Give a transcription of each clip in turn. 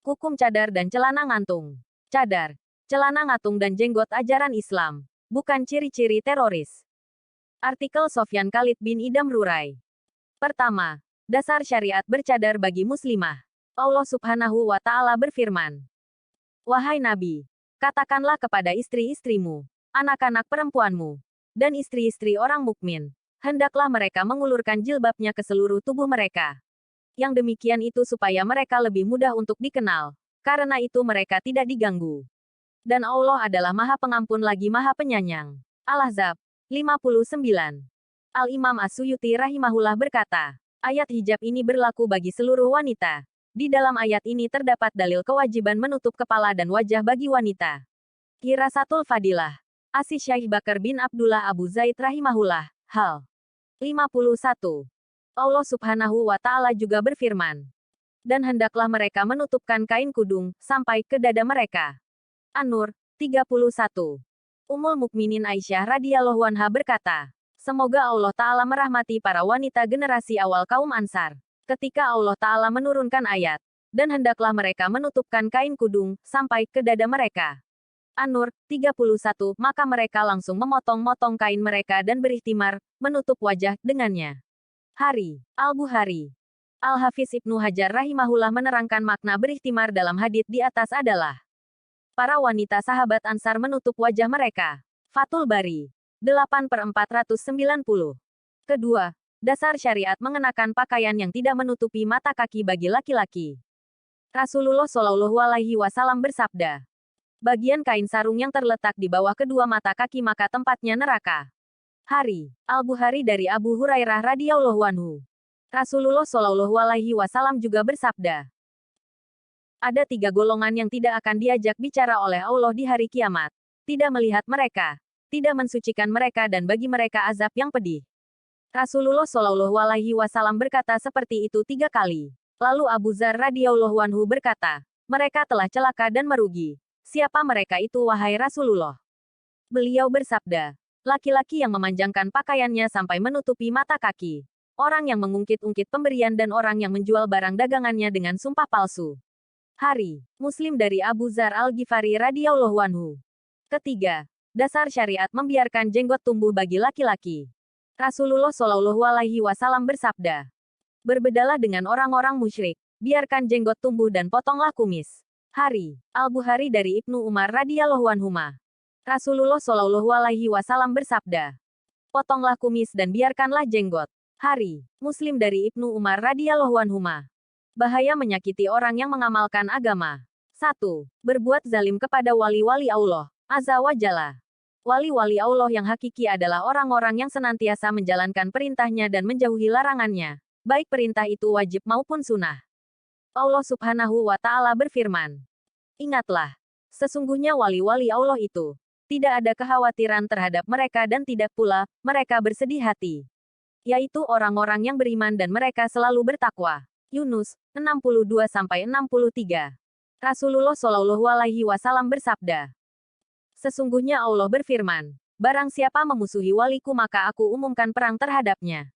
Hukum cadar dan celana ngantung. Cadar, celana ngatung dan jenggot ajaran Islam, bukan ciri-ciri teroris. Artikel Sofyan Khalid bin Idam Rurai. Pertama, dasar syariat bercadar bagi muslimah. Allah Subhanahu wa Ta'ala berfirman, "Wahai Nabi, katakanlah kepada istri-istrimu, anak-anak perempuanmu, dan istri-istri orang mukmin, hendaklah mereka mengulurkan jilbabnya ke seluruh tubuh mereka. Yang demikian itu supaya mereka lebih mudah untuk dikenal, karena itu mereka tidak diganggu. Dan Allah adalah Maha Pengampun lagi Maha Penyayang." Al-Ahzab 59. Al-Imam As-Suyuti rahimahullah berkata, ayat hijab ini berlaku bagi seluruh wanita. Di dalam ayat ini terdapat dalil kewajiban menutup kepala dan wajah bagi wanita. Qirasatul Fadilah. Asy Syaikh Bakar bin Abdullah Abu Zaid rahimahullah. Hal 51. Allah Subhanahu wa Ta'ala juga berfirman, dan hendaklah mereka menutupkan kain kudung sampai ke dada mereka. An-Nur 31. Ummul Mukminin Aisyah radhiyallahu anha berkata, semoga Allah Ta'ala merahmati para wanita generasi awal kaum Ansar. Ketika Allah Ta'ala menurunkan ayat, dan hendaklah mereka menutupkan kain kudung sampai ke dada mereka. An-Nur 31. Maka mereka langsung memotong-motong kain mereka dan berikhtimar, menutup wajah dengannya. Hari Al-Bukhari. Al-Hafiz Ibnu Hajar rahimahullah menerangkan makna berikhtimar dalam hadits di atas adalah para wanita sahabat Ansar menutup wajah mereka. Fathul Bari 8/490. Kedua, dasar syariat mengenakan pakaian yang tidak menutupi mata kaki bagi laki-laki. Rasulullah Shallallahu Alaihi Wasallam bersabda, bagian kain sarung yang terletak di bawah kedua mata kaki maka tempatnya neraka. Hari Al-Bukhari dari Abu Hurairah radhiyallahu anhu. Rasulullah Shallallahu Alaihi Wasallam juga bersabda, ada 3 golongan yang tidak akan diajak bicara oleh Allah di hari kiamat. Tidak melihat mereka, tidak mensucikan mereka dan bagi mereka azab yang pedih. Rasulullah Shallallahu Alaihi Wasallam berkata seperti itu 3 kali. Lalu Abu Dzar radhiyallahu anhu berkata, mereka telah celaka dan merugi. Siapa mereka itu wahai Rasulullah? Beliau bersabda, laki-laki yang memanjangkan pakaiannya sampai menutupi mata kaki. Orang yang mengungkit-ungkit pemberian dan orang yang menjual barang dagangannya dengan sumpah palsu. Hari Muslim dari Abu Dzar Al-Ghifari radhiyallahu anhu. Ketiga, dasar syariat membiarkan jenggot tumbuh bagi laki-laki. Rasulullah Shallallahu Alaihi Wasallam bersabda, berbedalah dengan orang-orang musyrik, biarkan jenggot tumbuh dan potonglah kumis. Hari Al-Bukhari dari Ibnu Umar radhiyallahu anhuma. Rasulullah Shallallahu Alaihi Wasallam bersabda, potonglah kumis dan biarkanlah jenggot. Hari Muslim dari Ibnu Umar radhiyallahu anhuma. Bahaya menyakiti orang yang mengamalkan agama. 1. Berbuat zalim kepada wali-wali Allah Azza wa Jalla. Wali-wali Allah yang hakiki adalah orang-orang yang senantiasa menjalankan perintahnya dan menjauhi larangannya, baik perintah itu wajib maupun sunnah. Allah Subhanahu wa Ta'ala berfirman, ingatlah, sesungguhnya wali-wali Allah itu, tidak ada kekhawatiran terhadap mereka dan tidak pula, mereka bersedih hati. Yaitu orang-orang yang beriman dan mereka selalu bertakwa. Yunus 62-63. Rasulullah Shallallahu Alaihi Wasallam bersabda, sesungguhnya Allah berfirman, barang siapa memusuhi waliku maka aku umumkan perang terhadapnya.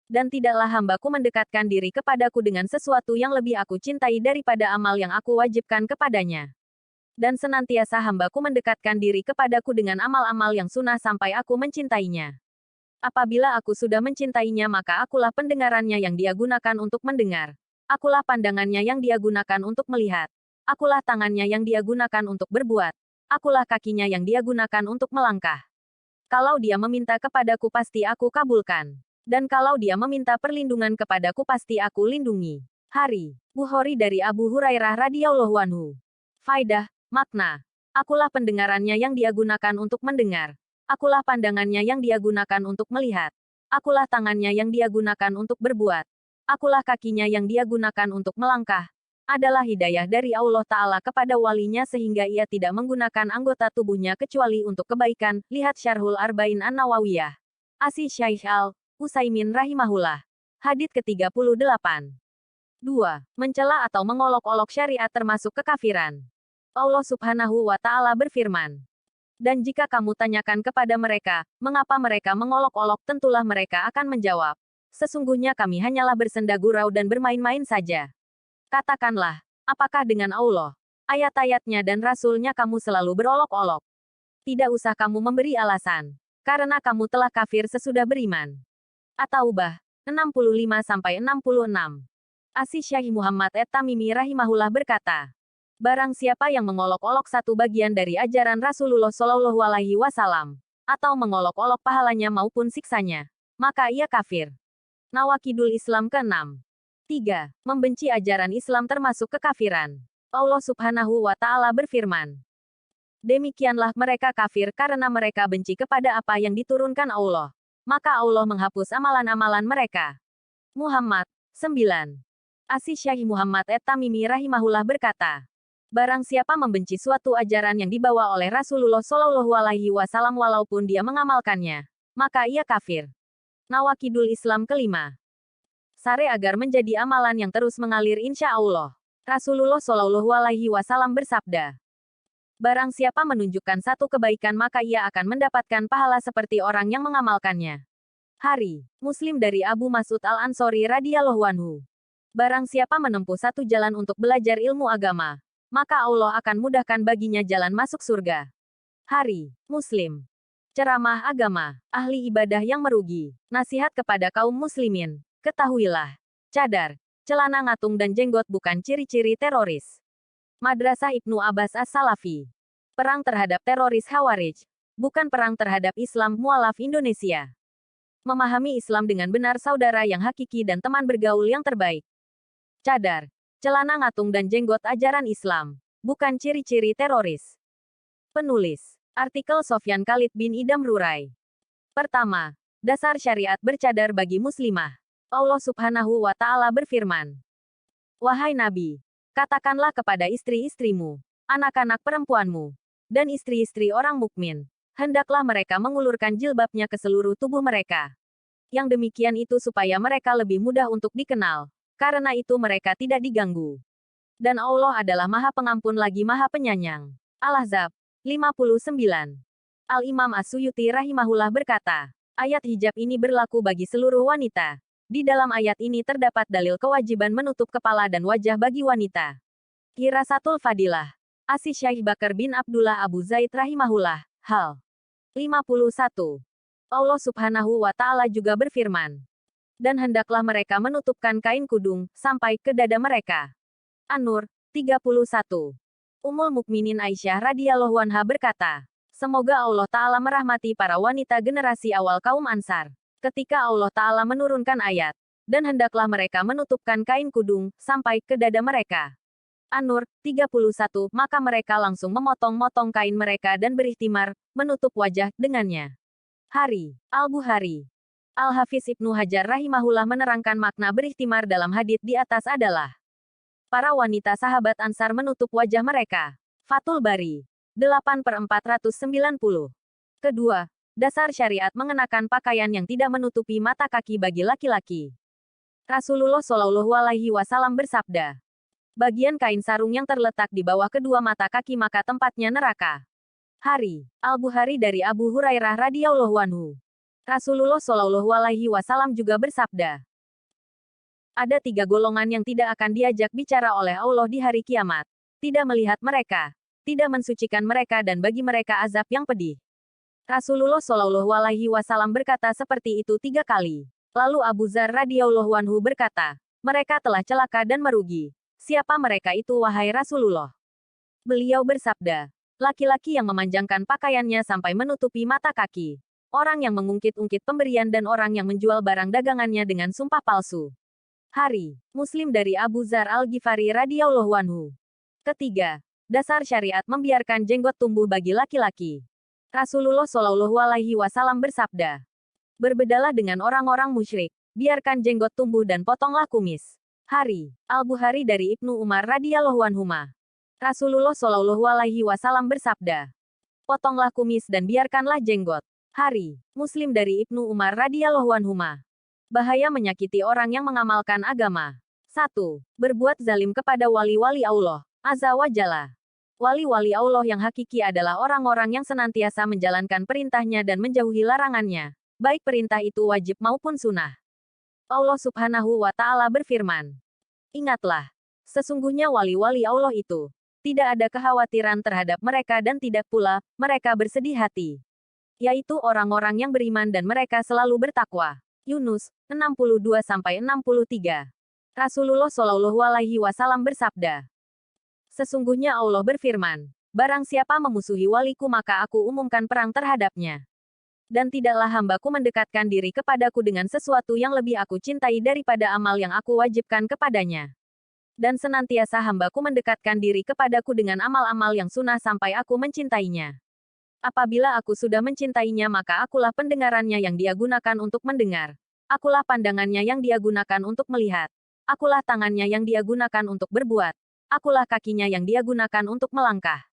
Dan tidaklah hambaku mendekatkan diri kepadaku dengan sesuatu yang lebih aku cintai daripada amal yang aku wajibkan kepadanya. Dan senantiasa hambaku mendekatkan diri kepadaku dengan amal-amal yang sunnah sampai aku mencintainya. Apabila aku sudah mencintainya maka akulah pendengarannya yang dia gunakan untuk mendengar. Akulah pandangannya yang dia gunakan untuk melihat. Akulah tangannya yang dia gunakan untuk berbuat. Akulah kakinya yang dia gunakan untuk melangkah. Kalau dia meminta kepadaku pasti aku kabulkan. Dan kalau dia meminta perlindungan kepadaku pasti aku lindungi. Hari Bukhari dari Abu Hurairah radhiyallahu anhu. Faidah, makna. Akulah pendengarannya yang dia gunakan untuk mendengar. Akulah pandangannya yang dia gunakan untuk melihat. Akulah tangannya yang dia gunakan untuk berbuat. Akulah kakinya yang dia gunakan untuk melangkah. Adalah hidayah dari Allah Ta'ala kepada walinya sehingga ia tidak menggunakan anggota tubuhnya kecuali untuk kebaikan. Lihat Syarhul Arba'in An-Nawawiyah. Asy Syaikh Al-Utsaimin rahimahullah. Hadits ke-38. 2. Mencela atau mengolok-olok syariat termasuk kekafiran. Allah Subhanahu wa Ta'ala berfirman, dan jika kamu tanyakan kepada mereka, mengapa mereka mengolok-olok, tentulah mereka akan menjawab, sesungguhnya kami hanyalah bersenda gurau dan bermain-main saja. Katakanlah, Apakah dengan Allah, ayat-ayatnya dan Rasul-Nya kamu selalu berolok-olok? Tidak usah kamu memberi alasan. Karena kamu telah kafir sesudah beriman. At-Taubah 65-66. Asy-Syaikh Muhammad at-Tamimi rahimahullah berkata, barang siapa yang mengolok-olok satu bagian dari ajaran Rasulullah Shallallahu Alaihi Wasallam, atau mengolok-olok pahalanya maupun siksanya, maka ia kafir. Nawakidul Islam ke-6. 3. Membenci ajaran Islam termasuk kekafiran. Allah Subhanahu wa Ta'ala berfirman, demikianlah mereka kafir karena mereka benci kepada apa yang diturunkan Allah. Maka Allah menghapus amalan-amalan mereka. Muhammad 9. Asy-Syaikh Muhammad at-Tamimi rahimahullah berkata, barang siapa membenci suatu ajaran yang dibawa oleh Rasulullah Shallallahu Alaihi Wasallam walaupun dia mengamalkannya, maka ia kafir. Nawakidul Islam ke-5. Sare agar menjadi amalan yang terus mengalir insya Allah. Rasulullah Shallallahu Alaihi Wasallam bersabda, barang siapa menunjukkan satu kebaikan maka ia akan mendapatkan pahala seperti orang yang mengamalkannya. Hari Muslim dari Abu Mas'ud Al-Ansori radhiyallahu anhu. Barang siapa menempuh satu jalan untuk belajar ilmu agama, maka Allah akan mudahkan baginya jalan masuk surga. Hari Muslim. Ceramah agama, ahli ibadah yang merugi. Nasihat kepada kaum muslimin. Ketahuilah, cadar, celana ngatung dan jenggot bukan ciri-ciri teroris. Madrasah Ibnu Abbas As-Salafi. Perang terhadap teroris Khawarij, bukan perang terhadap Islam mualaf Indonesia. Memahami Islam dengan benar saudara yang hakiki dan teman bergaul yang terbaik. Cadar, celana ngatung dan jenggot ajaran Islam, bukan ciri-ciri teroris. Penulis, artikel Sofyan Khalid bin Idam Rurai. Pertama, dasar syariat bercadar bagi muslimah. Allah Subhanahu wa Ta'ala berfirman, wahai Nabi, katakanlah kepada istri-istrimu, anak-anak perempuanmu, dan istri-istri orang mukmin, hendaklah mereka mengulurkan jilbabnya ke seluruh tubuh mereka. Yang demikian itu supaya mereka lebih mudah untuk dikenal, karena itu mereka tidak diganggu. Dan Allah adalah Maha Pengampun lagi Maha Penyayang. Al-Ahzab 59. Al-Imam As-Suyuti rahimahullah berkata, ayat hijab ini berlaku bagi seluruh wanita. Di dalam ayat ini terdapat dalil kewajiban menutup kepala dan wajah bagi wanita. Qirasatul Fadilah. Asy-Syaikh Bakar bin Abdullah Abu Zaid rahimahullah. Hal 51. Allah Subhanahu wa Ta'ala juga berfirman, dan hendaklah mereka menutupkan kain kudung sampai ke dada mereka. An-Nur 31. Ummul Mukminin Aisyah radhiyallahu anha berkata, semoga Allah Ta'ala merahmati para wanita generasi awal kaum Ansar. Ketika Allah Ta'ala menurunkan ayat, dan hendaklah mereka menutupkan kain kudung, sampai ke dada mereka. An-Nur 31, maka mereka langsung memotong-motong kain mereka dan berikhtimar, menutup wajah, dengannya. Hari Al-Bukhari. Al-Hafiz Ibnu Hajar rahimahullah menerangkan makna berikhtimar dalam hadits di atas adalah, para wanita sahabat Ansar menutup wajah mereka. Fathul Bari 8/490. Kedua, dasar syariat mengenakan pakaian yang tidak menutupi mata kaki bagi laki-laki. Rasulullah Shallallahu Alaihi Wasallam bersabda, bagian kain sarung yang terletak di bawah kedua mata kaki maka tempatnya neraka. Hari Al-Bukhari dari Abu Hurairah radhiyallahu anhu. Rasulullah Shallallahu Alaihi Wasallam juga bersabda, ada 3 golongan yang tidak akan diajak bicara oleh Allah di hari kiamat. Tidak melihat mereka, tidak mensucikan mereka dan bagi mereka azab yang pedih. Rasulullah Shallallahu Alaihi Wasallam berkata seperti itu 3 kali. Lalu Abu Dzar radhiyallahu anhu berkata, mereka telah celaka dan merugi. Siapa mereka itu wahai Rasulullah? Beliau bersabda, laki-laki yang memanjangkan pakaiannya sampai menutupi mata kaki. Orang yang mengungkit-ungkit pemberian dan orang yang menjual barang dagangannya dengan sumpah palsu. Hari Muslim dari Abu Dzar Al-Ghifari radhiyallahu anhu. Ketiga, dasar syariat membiarkan jenggot tumbuh bagi laki-laki. Rasulullah Shallallahu Alaihi Wasallam bersabda, berbedalah dengan orang-orang musyrik, biarkan jenggot tumbuh dan potonglah kumis. Hari Al-Bukhari dari Ibnu Umar radhiyallahu anhuma. Rasulullah Shallallahu Alaihi Wasallam bersabda, potonglah kumis dan biarkanlah jenggot. Hari Muslim dari Ibnu Umar radhiyallahu anhuma. Bahaya menyakiti orang yang mengamalkan agama. 1. Berbuat zalim kepada wali-wali Allah Azza wa Jalla. Wali-wali Allah yang hakiki adalah orang-orang yang senantiasa menjalankan perintahnya dan menjauhi larangannya, baik perintah itu wajib maupun sunnah. Allah Subhanahu wa Ta'ala berfirman, ingatlah, Sesungguhnya wali-wali Allah itu tidak ada kekhawatiran terhadap mereka dan tidak pula mereka bersedih hati. Yaitu orang-orang yang beriman dan mereka selalu bertakwa. Yunus 62-63. Rasulullah Shallallahu Alaihi Wasallam bersabda, sesungguhnya Allah berfirman, barang siapa memusuhi waliku maka aku umumkan perang terhadapnya. Dan tidaklah hambaku mendekatkan diri kepadaku dengan sesuatu yang lebih aku cintai daripada amal yang aku wajibkan kepadanya. Dan senantiasa hambaku mendekatkan diri kepadaku dengan amal-amal yang sunnah sampai aku mencintainya. Apabila aku sudah mencintainya maka akulah pendengarannya yang dia gunakan untuk mendengar. Akulah pandangannya yang dia gunakan untuk melihat. Akulah tangannya yang dia gunakan untuk berbuat. Akulah kakinya yang dia gunakan untuk melangkah.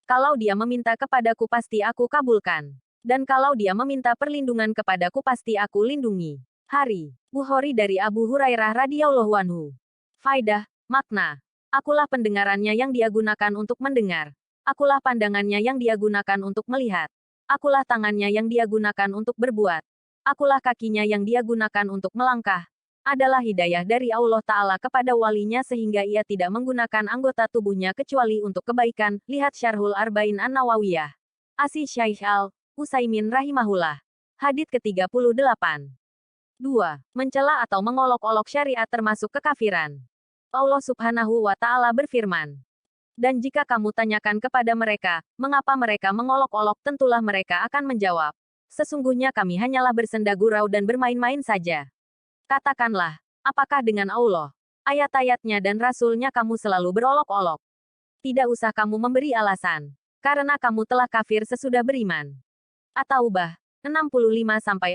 Kalau dia meminta kepadaku pasti aku kabulkan. Dan kalau dia meminta perlindungan kepadaku pasti aku lindungi. Hari Bukhari dari Abu Hurairah radhiyallahu anhu. Faidah, makna. Akulah pendengarannya yang dia gunakan untuk mendengar. Akulah pandangannya yang dia gunakan untuk melihat. Akulah tangannya yang dia gunakan untuk berbuat. Akulah kakinya yang dia gunakan untuk melangkah. Adalah hidayah dari Allah Ta'ala kepada walinya sehingga ia tidak menggunakan anggota tubuhnya kecuali untuk kebaikan. Lihat Syarhul Arba'in An-Nawawiyah. Asy Syaikh Al-Utsaimin rahimahullah. Hadits ke-38. 2. Mencela atau mengolok-olok syariat termasuk kekafiran. Allah Subhanahu wa Ta'ala berfirman, dan jika kamu tanyakan kepada mereka, mengapa mereka mengolok-olok, tentulah mereka akan menjawab, sesungguhnya kami hanyalah bersenda gurau dan bermain-main saja. Katakanlah, apakah dengan Allah, ayat-ayatnya dan Rasul-Nya kamu selalu berolok-olok? Tidak usah kamu memberi alasan, karena kamu telah kafir sesudah beriman. At-Taubah 65-66.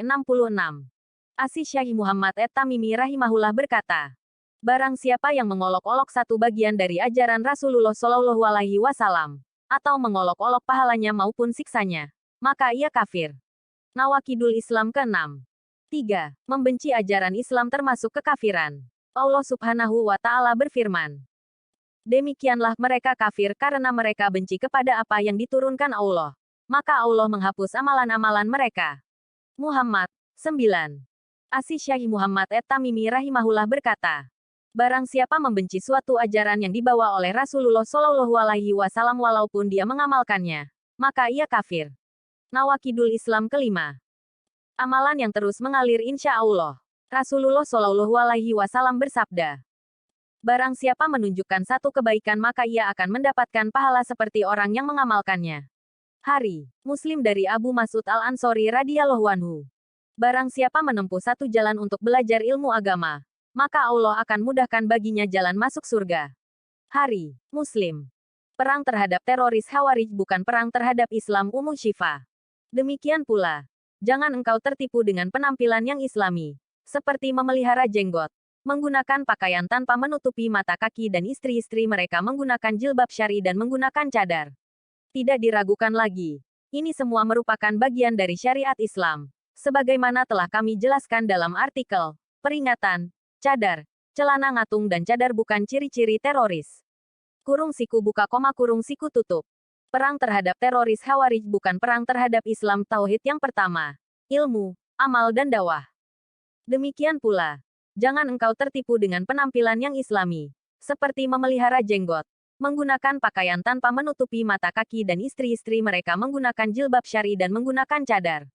Asy Syaikh Muhammad at-Tamimi rahimahullah berkata, barang siapa yang mengolok-olok satu bagian dari ajaran Rasulullah Shallallahu Alaihi Wasallam, atau mengolok-olok pahalanya maupun siksanya, maka ia kafir. Nawakidul Islam ke-6. 3. Membenci ajaran Islam termasuk kekafiran. Allah Subhanahu wa Ta'ala berfirman, demikianlah mereka kafir karena mereka benci kepada apa yang diturunkan Allah. Maka Allah menghapus amalan-amalan mereka. Muhammad 9. Asy Syaikh Muhammad at-Tamimi rahimahullah berkata, barang siapa membenci suatu ajaran yang dibawa oleh Rasulullah Shallallahu Alaihi Wasallam walaupun dia mengamalkannya, maka ia kafir. Nawakidul Islam ke-5. Amalan yang terus mengalir insya Allah. Rasulullah Shallallahu Alaihi Wasallam bersabda, barang siapa menunjukkan satu kebaikan maka ia akan mendapatkan pahala seperti orang yang mengamalkannya. Hari Muslim dari Abu Mas'ud Al-Ansori radhiyallahu anhu. Barang siapa menempuh satu jalan untuk belajar ilmu agama, maka Allah akan mudahkan baginya jalan masuk surga. Hari Muslim. Perang terhadap teroris Khawarij bukan perang terhadap Islam umum Syifa. Demikian pula, jangan engkau tertipu dengan penampilan yang islami, seperti memelihara jenggot, menggunakan pakaian tanpa menutupi mata kaki dan istri-istri mereka menggunakan jilbab syar'i dan menggunakan cadar. Tidak diragukan lagi, ini semua merupakan bagian dari syariat Islam, sebagaimana telah kami jelaskan dalam artikel peringatan. Cadar, celana ngatung dan cadar bukan ciri-ciri teroris. Kurung siku buka koma kurung siku tutup. Perang terhadap teroris Khawarij bukan perang terhadap Islam tauhid yang pertama, ilmu, amal dan dakwah. Demikian pula, jangan engkau tertipu dengan penampilan yang islami, seperti memelihara jenggot, menggunakan pakaian tanpa menutupi mata kaki dan istri-istri mereka menggunakan jilbab syar'i dan menggunakan cadar.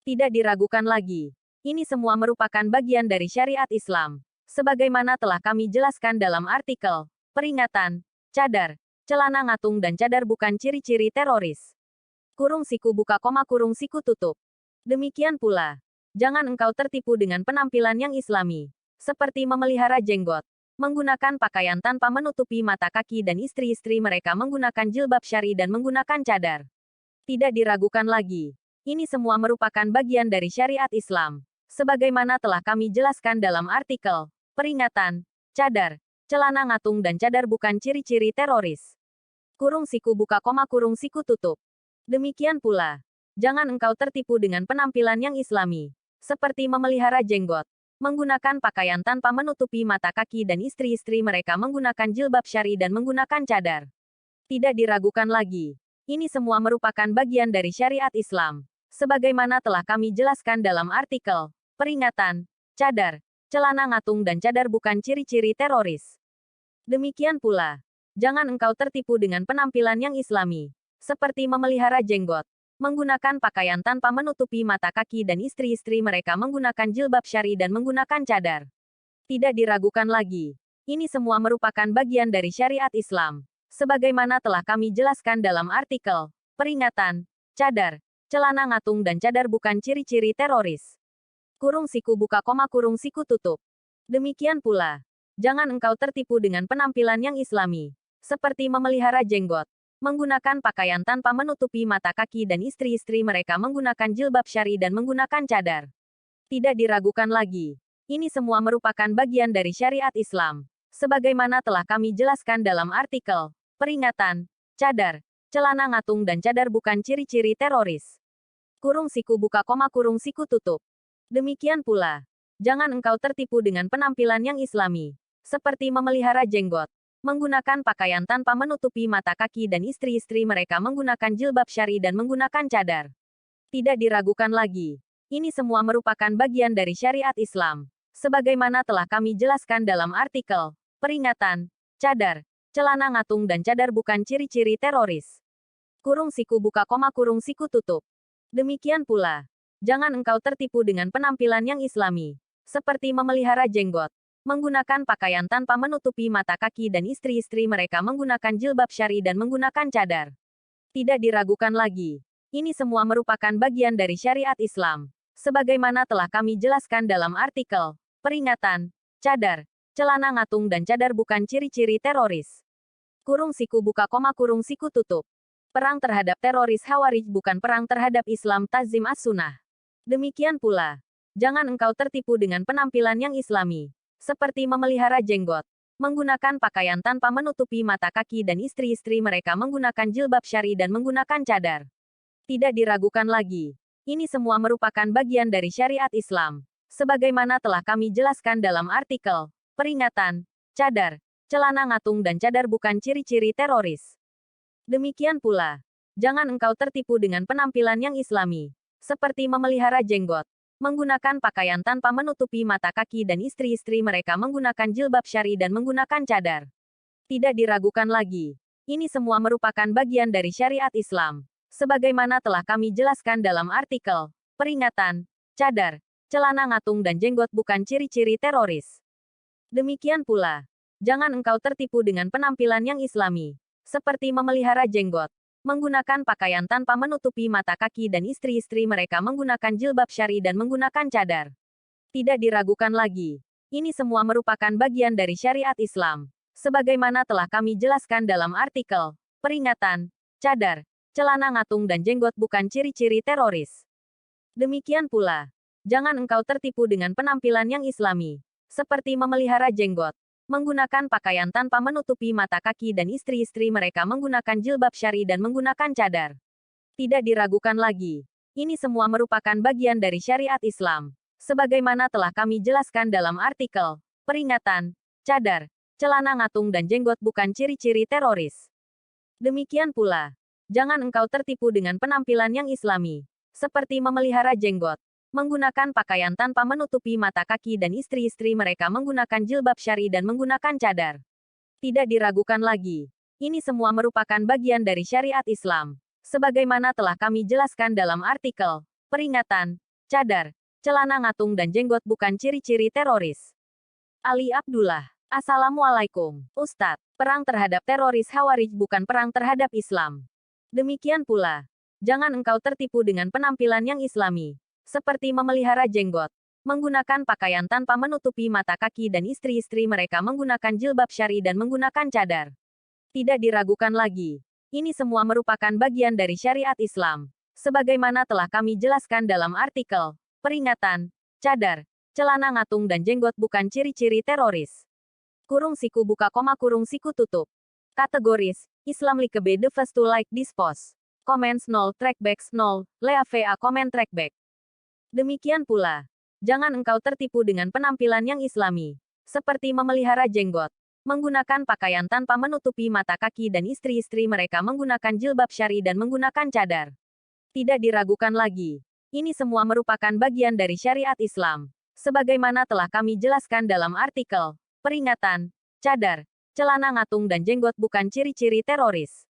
Tidak diragukan lagi, ini semua merupakan bagian dari syariat Islam. Sebagaimana telah kami jelaskan dalam artikel peringatan, cadar, celana ngatung dan cadar bukan ciri-ciri teroris. Kurung siku buka koma kurung siku tutup. Demikian pula, jangan engkau tertipu dengan penampilan yang islami, seperti memelihara jenggot, menggunakan pakaian tanpa menutupi mata kaki dan istri-istri mereka menggunakan jilbab syar'i dan menggunakan cadar. Tidak diragukan lagi, ini semua merupakan bagian dari syariat Islam. Sebagaimana telah kami jelaskan dalam artikel peringatan, cadar, celana ngatung dan cadar bukan ciri-ciri teroris. Kurung siku buka koma kurung siku tutup. Demikian pula, jangan engkau tertipu dengan penampilan yang islami, seperti memelihara jenggot, menggunakan pakaian tanpa menutupi mata kaki dan istri-istri mereka menggunakan jilbab syar'i dan menggunakan cadar. Tidak diragukan lagi, ini semua merupakan bagian dari syariat Islam. Sebagaimana telah kami jelaskan dalam artikel peringatan, cadar, celana ngatung dan cadar bukan ciri-ciri teroris. Demikian pula, jangan engkau tertipu dengan penampilan yang islami, seperti memelihara jenggot, menggunakan pakaian tanpa menutupi mata kaki dan istri-istri mereka menggunakan jilbab syari dan menggunakan cadar. Tidak diragukan lagi, ini semua merupakan bagian dari syariat Islam. Sebagaimana telah kami jelaskan dalam artikel, peringatan, cadar, celana ngatung dan cadar bukan ciri-ciri teroris. Kurung siku buka koma kurung siku tutup. Demikian pula, jangan engkau tertipu dengan penampilan yang islami, seperti memelihara jenggot, menggunakan pakaian tanpa menutupi mata kaki dan istri-istri mereka menggunakan jilbab syari dan menggunakan cadar. Tidak diragukan lagi, ini semua merupakan bagian dari syariat Islam. Sebagaimana telah kami jelaskan dalam artikel, peringatan, cadar, celana ngatung dan cadar bukan ciri-ciri teroris. Kurung siku buka koma kurung siku tutup. Demikian pula, jangan engkau tertipu dengan penampilan yang islami, seperti memelihara jenggot, menggunakan pakaian tanpa menutupi mata kaki dan istri-istri mereka menggunakan jilbab syari dan menggunakan cadar. Tidak diragukan lagi, ini semua merupakan bagian dari syariat Islam. Sebagaimana telah kami jelaskan dalam artikel, peringatan, cadar, celana ngatung dan cadar bukan ciri-ciri teroris. Kurung siku buka koma kurung siku tutup. Demikian pula, jangan engkau tertipu dengan penampilan yang islami, seperti memelihara jenggot, menggunakan pakaian tanpa menutupi mata kaki dan istri-istri mereka menggunakan jilbab syari dan menggunakan cadar. Tidak diragukan lagi, ini semua merupakan bagian dari syariat Islam. Sebagaimana telah kami jelaskan dalam artikel, peringatan, cadar, celana ngatung dan cadar bukan ciri-ciri teroris. Kurung siku buka koma kurung siku tutup. Perang terhadap teroris Khawarij bukan perang terhadap Islam Tazim as-Sunnah. Demikian pula, jangan engkau tertipu dengan penampilan yang islami, seperti memelihara jenggot, menggunakan pakaian tanpa menutupi mata kaki dan istri-istri mereka menggunakan jilbab syari dan menggunakan cadar. Tidak diragukan lagi, ini semua merupakan bagian dari syariat Islam. Sebagaimana telah kami jelaskan dalam artikel, peringatan, cadar, celana ngatung dan cadar bukan ciri-ciri teroris. Demikian pula, jangan engkau tertipu dengan penampilan yang islami, seperti memelihara jenggot, menggunakan pakaian tanpa menutupi mata kaki dan istri-istri mereka menggunakan jilbab syari dan menggunakan cadar. Tidak diragukan lagi, ini semua merupakan bagian dari syariat Islam. Sebagaimana telah kami jelaskan dalam artikel, peringatan, cadar, celana ngatung dan jenggot bukan ciri-ciri teroris. Demikian pula, jangan engkau tertipu dengan penampilan yang islami, seperti memelihara jenggot, menggunakan pakaian tanpa menutupi mata kaki dan istri-istri mereka menggunakan jilbab syari dan menggunakan cadar. Tidak diragukan lagi, ini semua merupakan bagian dari syariat Islam. Sebagaimana telah kami jelaskan dalam artikel, peringatan, cadar, celana ngatung dan jenggot bukan ciri-ciri teroris. Demikian pula, jangan engkau tertipu dengan penampilan yang islami, seperti memelihara jenggot, menggunakan pakaian tanpa menutupi mata kaki dan istri-istri mereka menggunakan jilbab syari dan menggunakan cadar. Tidak diragukan lagi, ini semua merupakan bagian dari syariat Islam. Sebagaimana telah kami jelaskan dalam artikel, peringatan, cadar, celana ngatung dan jenggot bukan ciri-ciri teroris. Demikian pula, jangan engkau tertipu dengan penampilan yang islami, seperti memelihara jenggot, menggunakan pakaian tanpa menutupi mata kaki dan istri-istri mereka menggunakan jilbab syari dan menggunakan cadar. Tidak diragukan lagi, ini semua merupakan bagian dari syariat Islam. Sebagaimana telah kami jelaskan dalam artikel, peringatan, cadar, celana ngatung dan jenggot bukan ciri-ciri teroris. Ali Abdullah. Assalamualaikum, Ustadz. Perang terhadap teroris Khawarij bukan perang terhadap Islam. Demikian pula, jangan engkau tertipu dengan penampilan yang islami, seperti memelihara jenggot, menggunakan pakaian tanpa menutupi mata kaki dan istri-istri mereka menggunakan jilbab syari dan menggunakan cadar. Tidak diragukan lagi, ini semua merupakan bagian dari syariat Islam. Sebagaimana telah kami jelaskan dalam artikel, peringatan, cadar, celana ngatung dan jenggot bukan ciri-ciri teroris. Kurung siku buka koma kurung siku tutup. Kategoris, Islam like be the first to like this post. Comments 0, trackbacks 0, Lea VA comment trackback. Demikian pula, jangan engkau tertipu dengan penampilan yang islami, seperti memelihara jenggot, menggunakan pakaian tanpa menutupi mata kaki dan istri-istri mereka menggunakan jilbab syari dan menggunakan cadar. Tidak diragukan lagi, ini semua merupakan bagian dari syariat Islam. Sebagaimana telah kami jelaskan dalam artikel, peringatan, cadar, Celana ngatung dan jenggot bukan ciri-ciri teroris.